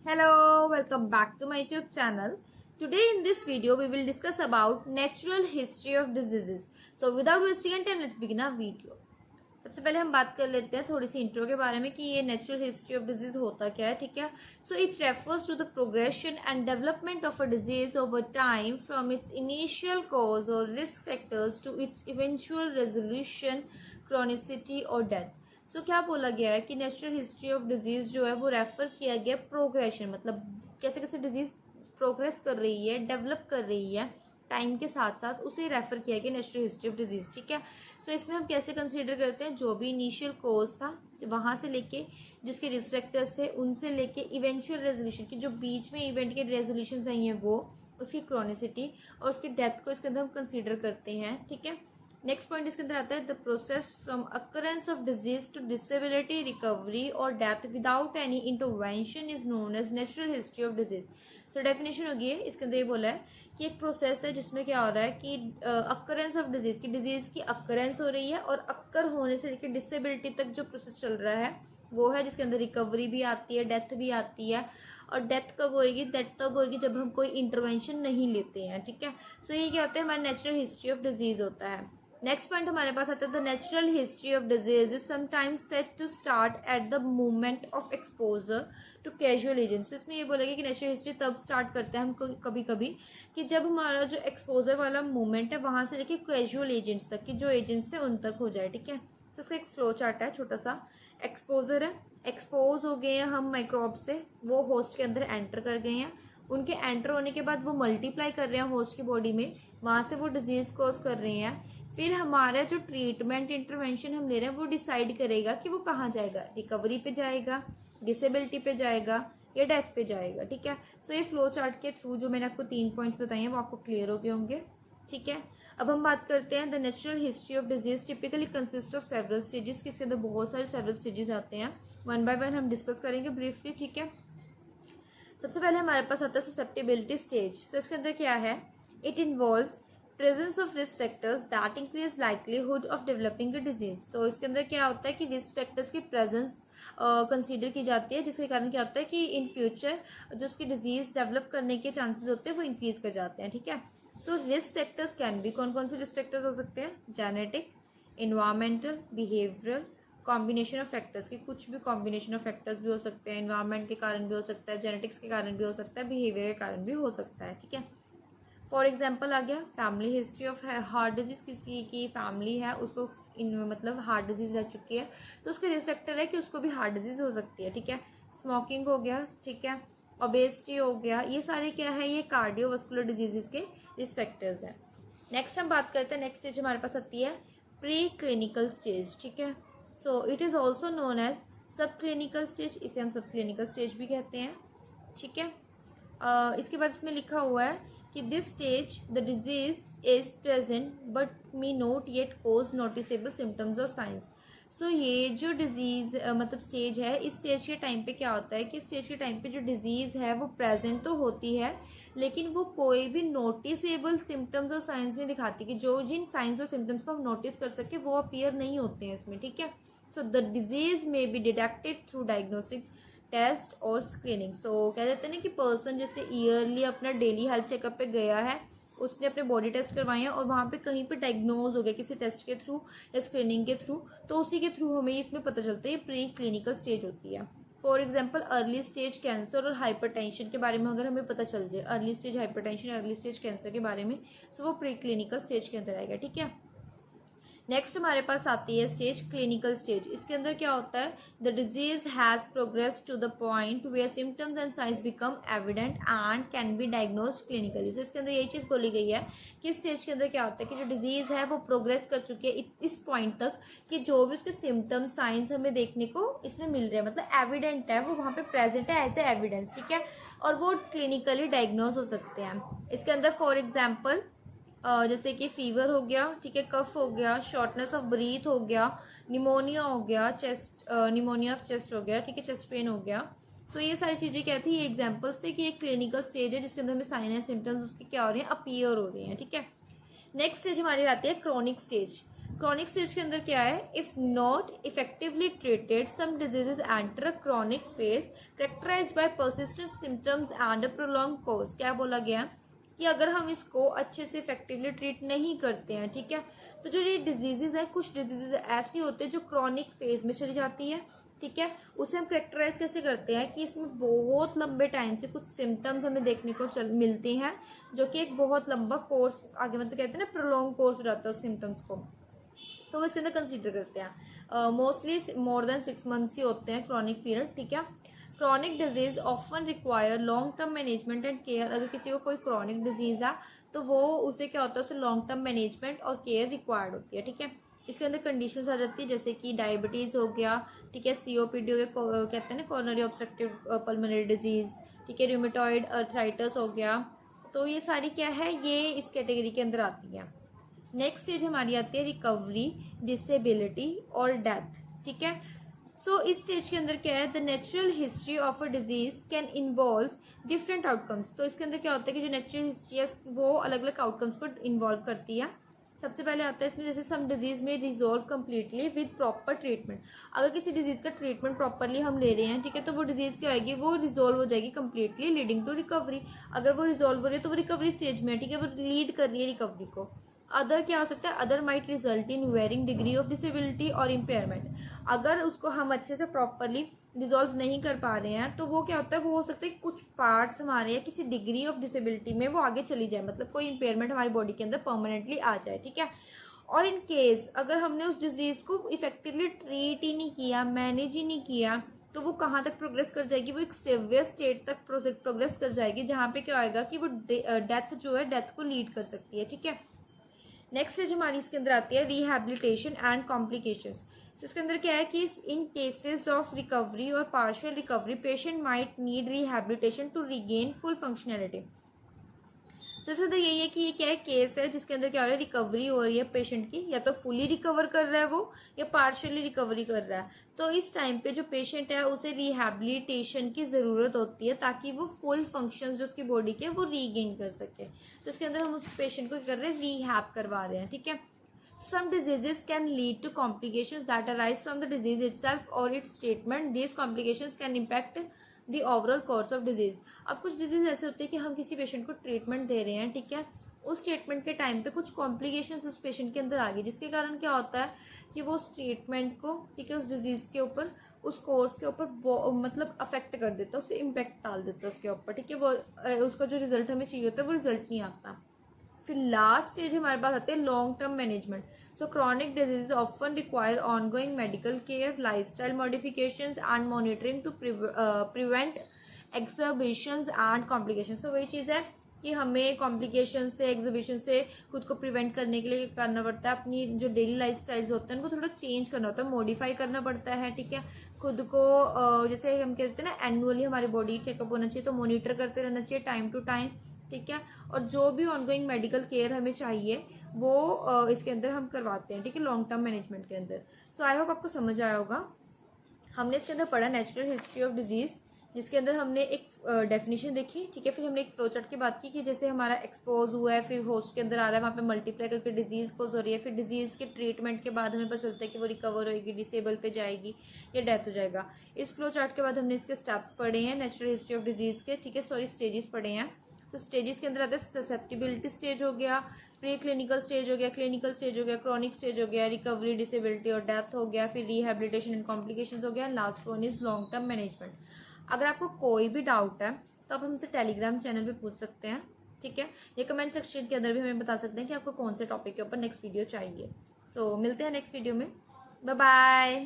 Hello, welcome back to my YouTube channel. Today in this video we will discuss about natural history of diseases. So without wasting any time, let's begin our video. सबसे पहले हम बात कर लेते हैं थोड़ी सी intro के बारे में कि ये नेचुरल हिस्ट्री ऑफ डिजीज होता क्या है, ठीक है. So it refers to the progression and development of a disease over time from its initial cause और risk factors to its eventual resolution, chronicity और डेथ. सो क्या बोला गया है कि नेचुरल हिस्ट्री ऑफ डिजीज जो है वो रेफर किया गया प्रोग्रेशन, मतलब कैसे कैसे डिजीज प्रोग्रेस कर रही है, डेवलप कर रही है टाइम के साथ साथ, उसे रेफर किया गया नेचुरल हिस्ट्री ऑफ डिजीज, ठीक है. तो इसमें हम कैसे कंसीडर करते हैं, जो भी इनिशियल कोज था वहाँ से लेके जिसके रिस्क फैक्टर्स थे उनसे लेके इवेंचुअल रेजोल्यूशन की जो बीच में इवेंट के रेजोल्यूशन आई हैं वो, उसकी क्रॉनिसिटी और उसकी डेथ को इसके अंदर हम कंसीडर करते हैं, ठीक है. नेक्स्ट पॉइंट इसके अंदर आता है the process from occurrence of disease to disability, recovery और death without any intervention is known as natural history of disease. तो डेफिनेशन होगी है इसके अंदर ये बोला है कि एक प्रोसेस है जिसमें क्या हो रहा है कि अकरेंस ऑफ डिजीज की डिजीज की अकरेंस हो रही है और अक्कर होने से लेकर डिसेबिलिटी तक जो प्रोसेस चल रहा है वो है, जिसके अंदर रिकवरी भी आती है, डेथ भी आती है. और डेथ कब होएगी, डेथ तब होएगी जब हम कोई इंटरवेंशन नहीं लेते हैं, ठीक है. सो ये क्या होता है, हमारा नेचुरल हिस्ट्री ऑफ डिजीज होता है. नेक्स्ट पॉइंट हमारे पास आता है the natural history of disease is sometimes set to start at the moment of exposure to casual agents. इसमें ये बोलेगा कि नेचुरल हिस्ट्री तब स्टार्ट करते हैं हम कभी कभी कि जब हमारा जो एक्सपोजर वाला मोमेंट है वहाँ से लेके कैजुअल एजेंट्स तक, कि जो एजेंट्स थे उन तक हो जाए, ठीक है. तो इसका एक फ्लो चार्ट है छोटा सा. एक्सपोजर है, एक्सपोज हो गए हैं हम माइक्रोब से, वो होस्ट के अंदर एंटर कर गए हैं, उनके एंटर होने के बाद वो मल्टीप्लाई कर रहे हैं होस्ट की बॉडी में, वहाँ से वो डिजीज कॉज कर रहे हैं. फिर हमारा जो ट्रीटमेंट इंटरवेंशन हम ले रहे हैं वो डिसाइड करेगा कि वो कहाँ जाएगा, रिकवरी पे जाएगा, डिसेबिलिटी पे जाएगा या डेथ पे जाएगा, ठीक है. सो ये फ्लो चार्ट के थ्रू जो मैंने आपको 3 पॉइंट्स बताए हैं वो आपको क्लियर हो गए होंगे, ठीक है. अब हम बात करते हैं the natural history of disease typically consist of several stages. किसके अंदर बहुत सारे सेवरल स्टेजेस आते हैं, वन बाय वन हम डिस्कस करेंगे ब्रीफली, ठीक है. सबसे पहले हमारे पास आता है ससेप्टेबिलिटी स्टेज. तो इसके अंदर क्या है, it involves presence of risk factors that increase likelihood of developing a disease. So इसके अंदर क्या होता है कि रिस्क फैक्टर्स की प्रेजेंस कंसीडर की जाती है, जिसके कारण क्या होता है कि इन फ्यूचर जो उसकी डिजीज डेवलप करने के चांसेस होते हैं वो इंक्रीज कर जाते हैं, ठीक है. सो रिस्क फैक्टर्स कैन भी, कौन कौन से रिस्क फैक्टर्स हो सकते हैं, genetic, environmental, behavioural, combination of factors की, कुछ भी कॉम्बिनेशन ऑफ फैक्टर्स भी हो सकते हैं, इन्वायरमेंट के कारण भी हो सकता है, जेनेटिक्स के कारण भी हो सकता है, बिहेवियर के कारण भी हो सकता है, ठीक है. फॉर एग्जाम्पल आ गया family history of heart disease, किसी की फैमिली है उसको मतलब हार्ट डिजीज रह चुकी है तो उसका रिस्क फैक्टर है कि उसको भी हार्ट डिजीज हो सकती है, ठीक है. स्मोकिंग हो गया, ठीक है, ओबेसिटी हो गया, ये सारे क्या है, ये कार्डियोवास्कुलर डिजीजेस के रिस्क फैक्टर्स हैं. नेक्स्ट हम बात करते हैं, नेक्स्ट स्टेज हमारे पास आती है प्री क्लिनिकल स्टेज, ठीक है. So it is also known as subclinical stage, इसे हम सब क्लिनिकल स्टेज भी कहते हैं, ठीक है. इसके बाद इसमें लिखा हुआ है कि this stage the disease is present but may not yet cause noticeable symptoms और साइंस. सो ये जो डिजीज मतलब स्टेज है, इस स्टेज के टाइम पे क्या होता है कि स्टेज के टाइम पे जो डिजीज है वो प्रेजेंट तो होती है लेकिन वो कोई भी नोटिसेबल सिम्टम्स और साइंस नहीं दिखाती, कि जो जिन साइंस और सिम्टम्स को हम नोटिस कर सके वो अपीयर नहीं होते हैं इसमें, ठीक है. So the disease may be detected through diagnostic test और स्क्रीनिंग. सो कह देते हैं ना कि पर्सन जैसे ईयरली अपना डेली हेल्थ चेकअप पे गया है, उसने अपने बॉडी टेस्ट करवाए हैं और वहाँ पे कहीं पे डायग्नोज हो गया किसी टेस्ट के थ्रू या स्क्रीनिंग के थ्रू, तो उसी के थ्रू हमें इसमें पता चलता है ये प्री क्लिनिकल स्टेज होती है. For example early stage cancer और हाइपरटेंशन के बारे में अगर हमें पता चल जाए, early stage hypertension, early stage cancer के बारे में, सो वो प्री क्लिनिकल स्टेज के अंदर आएगा, ठीक है. नेक्स्ट हमारे पास आती है स्टेज क्लिनिकल स्टेज. इसके अंदर क्या होता है, the disease has progress to the point where symptoms and signs become evident and can be diagnose clinically. तो इसके अंदर यही चीज़ बोली गई है कि स्टेज के अंदर क्या होता है कि जो डिजीज है वो प्रोग्रेस कर चुकी है इस पॉइंट तक कि जो भी उसके सिम्टम्स साइंस हमें देखने को इसमें मिल रहे हैं, मतलब एविडेंट है, वो वहाँ पे प्रेजेंट है एज ए एविडेंस, ठीक है, और वो क्लिनिकली डायग्नोज हो सकते हैं. इसके अंदर फॉर एग्जाम्पल जैसे कि फीवर हो गया, ठीक है, कफ हो गया, शॉर्टनेस ऑफ ब्रीथ हो गया, निमोनिया हो गया, चेस्ट निमोनिया ऑफ चेस्ट हो गया, ठीक है, चेस्ट पेन हो गया. तो ये सारी चीज़ें क्या थी, ये एग्जांपल्स थे कि एक क्लिनिकल स्टेज है जिसके अंदर हमें साइन एंड सिम्टम्स उसके क्या हो रहे हैं, अपीयर हो रहे हैं, ठीक है. नेक्स्ट स्टेज हमारी आती है क्रॉनिक स्टेज. क्रॉनिक स्टेज के अंदर क्या है, if not effectively treated some diseases enter a chronic phase characterised by persistent symptoms and a prolong course. क्या बोला गया कि अगर हम इसको अच्छे से इफेक्टिवली ट्रीट नहीं करते हैं, ठीक है, तो जो ये डिजीजेज है, कुछ डिजीजेज ऐसी होते हैं जो क्रॉनिक फेज में चली जाती है, ठीक है, उसे हम करेक्टराइज कैसे करते हैं कि इसमें बहुत लंबे टाइम से कुछ सिम्टम्स हमें देखने को मिलते हैं जो कि एक बहुत लंबा कोर्स आगे, मतलब कहते हैं ना प्रोलॉन्ग कोर्स रहता है उस सिम्टम्स को, तो वो इसके अंदर कंसीडर करते हैं। मोस्टली मोर देन 6 मंथ्स ही होते हैं क्रॉनिक पीरियड, ठीक है। Chronic disease often require long term management and care. अगर किसी को कोई क्रॉनिक डिजीज है तो वो उसे क्या होता है, उसे लॉन्ग टर्म मैनेजमेंट और केयर रिक्वायर्ड होती है, ठीक है। इसके अंदर कंडीशंस आ जाती है जैसे कि डायबिटीज़ हो गया, ठीक है, COPD हो गया, कहते हैं ना कोरोनरी ऑब्स्ट्रक्टिव पल्मोनरी डिजीज़, ठीक है, रूमेटॉइड अर्थराइटिस हो गया, तो ये सारी क्या है, ये इस कैटेगरी के अंदर आती है। नेक्स्ट स्टेज हमारी आती है रिकवरी, डिसेबिलिटी और डेथ, ठीक है। सो इस स्टेज के अंदर क्या है, the natural history of a disease can involve different outcomes. तो इसके अंदर क्या होता है कि जो नेचुरल हिस्ट्री है वो अलग अलग आउटकम्स को इन्वॉल्व करती है। सबसे पहले आता है इसमें जैसे सम डिजीज में resolve completely with proper treatment. अगर किसी डिजीज का ट्रीटमेंट प्रॉपरली हम ले रहे हैं, ठीक है, तो वो डिजीज क्या आएगी, वो रिजॉल्व हो जाएगी कम्प्लीटली, लीडिंग टू रिकवरी। अगर वो रिजॉल्व हो रही है तो वो रिकवरी स्टेज में है, ठीक है, वो लीड कर रही है रिकवरी को। अदर क्या हो सकता है, other might result in varying degree of disability और इम्पेयरमेंट। अगर उसको हम अच्छे से प्रॉपरली रिजॉल्व नहीं कर पा रहे हैं तो वो क्या होता है, वो हो सकता है कुछ पार्ट्स हमारे या किसी डिग्री ऑफ डिसेबिलिटी में वो आगे चली जाए, मतलब कोई इम्पेयरमेंट हमारी बॉडी के अंदर परमानेंटली आ जाए, ठीक है। और इन केस अगर हमने उस डिजीज़ को इफेक्टिवली ट्रीट ही नहीं किया, मैनेज ही नहीं किया, तो वो कहाँ तक प्रोग्रेस कर जाएगी, वो एक सीवियर स्टेट तक प्रोग्रेस कर जाएगी, जहाँ पे क्या आएगा कि वो डेथ जो है, डेथ को लीड कर सकती है, ठीक है। नेक्स्ट स्टेज हमारी इसके अंदर आती है रिहैबिलिटेशन एंड कॉम्प्लिकेशंस। इसके अंदर क्या है कि इन केसेस ऑफ रिकवरी और partial recovery patient might need rehabilitation to regain full functionality. तो इसके अंदर यही है कि ये क्या है, केस है जिसके अंदर क्या हो रहा है, रिकवरी हो रही है पेशेंट की, या तो फुली रिकवर कर रहा है वो या पार्शियली रिकवरी कर रहा है। तो इस टाइम पे जो पेशेंट है उसे रिहैबिलिटेशन की ज़रूरत होती है ताकि वो फुल फंक्शंस जो उसकी बॉडी के वो रीगेन कर सके। तो इसके अंदर हम उस पेशेंट को क्या कर रहे हैं, रिहैब करवा रहे हैं, ठीक है। Some diseases can lead to complications that arise from the disease itself or its treatment. These complications can impact the overall course of disease. अब कुछ डिजीज ऐसे होते हैं कि हम किसी पेशेंट को ट्रीटमेंट दे रहे हैं, ठीक है, उस ट्रीटमेंट के टाइम पे कुछ कॉम्प्लिकेशंस उस पेशेंट के अंदर आ गई, जिसके कारण क्या होता है कि वो उस ट्रीटमेंट को, ठीक है, उस डिजीज़ के ऊपर, उस कोर्स के ऊपर मतलब अफेक्ट कर देता है, उससे इम्पैक्ट डाल देता है उसके ऊपर, ठीक है, वो उसका जो रिजल्ट हमें चाहिए होता है वो रिजल्ट नहीं आता। फिर लास्ट स्टेज हमारे पास आते हैं long term management. So chronic disease often require ongoing medical care, lifestyle modifications and monitoring to prevent exacerbations and complications. तो वही चीज़ है कि हमें कॉम्प्लिकेशन से, एग्जिबिशन से खुद को प्रिवेंट करने के लिए करना पड़ता है, अपनी जो डेली लाइफ स्टाइल्स होते हैं उनको थोड़ा चेंज करना होता है, मॉडिफाई करना पड़ता है, ठीक है। खुद को जैसे हम कहते हैं ना, एनुअली हमारी बॉडी चेकअप होना चाहिए, तो मॉनिटर करते रहना चाहिए टाइम टू टाइम, ठीक है। और जो भी ऑनगोइंग मेडिकल केयर हमें चाहिए वो इसके अंदर हम करवाते हैं, ठीक है, लॉन्ग टर्म मैनेजमेंट के अंदर। सो आई होप आपको समझ आया होगा। हमने इसके अंदर पढ़ा नेचुरल हिस्ट्री ऑफ डिजीज़, जिसके अंदर हमने एक डेफिनेशन देखी, ठीक है। फिर हमने एक फ्लो चार्ट की बात की कि जैसे हमारा एक्सपोज हुआ है, फिर होस्ट के अंदर आ रहा है, वहाँ पे मल्टीप्लाई करके डिजीज़ कोज हो रही है, फिर डिजीज़ के ट्रीटमेंट के बाद हमें पता चलता है कि वो रिकवर होएगी, डिसेबल पे जाएगी या डेथ हो जाएगा। इस फ्लो चार्ट के बाद हमने इसके स्टेप्स पढ़े हैं नेचुरल हिस्ट्री ऑफ डिजीज़ के, ठीक है, सॉरी स्टेजेस पढ़े हैं। तो स्टेजेस के अंदर आता है ससेप्टिबिलिटी स्टेज हो गया, प्री क्लिनिकल स्टेज हो गया, क्लिनिकल स्टेज हो गया, क्रॉनिक स्टेज हो गया, रिकवरी, डिसेबिलिटी और डेथ हो गया, फिर रिहैबिलिटेशन एंड कॉम्प्लिकेशंस हो गया, last one is long term management. अगर आपको कोई भी डाउट है तो आप हमसे टेलीग्राम चैनल पे पूछ सकते हैं, ठीक है, या कमेंट सेक्शन के अंदर भी हमें बता सकते हैं कि आपको कौन से टॉपिक के ऊपर नेक्स्ट वीडियो चाहिए। सो मिलते हैं नेक्स्ट वीडियो में, बाय बाय।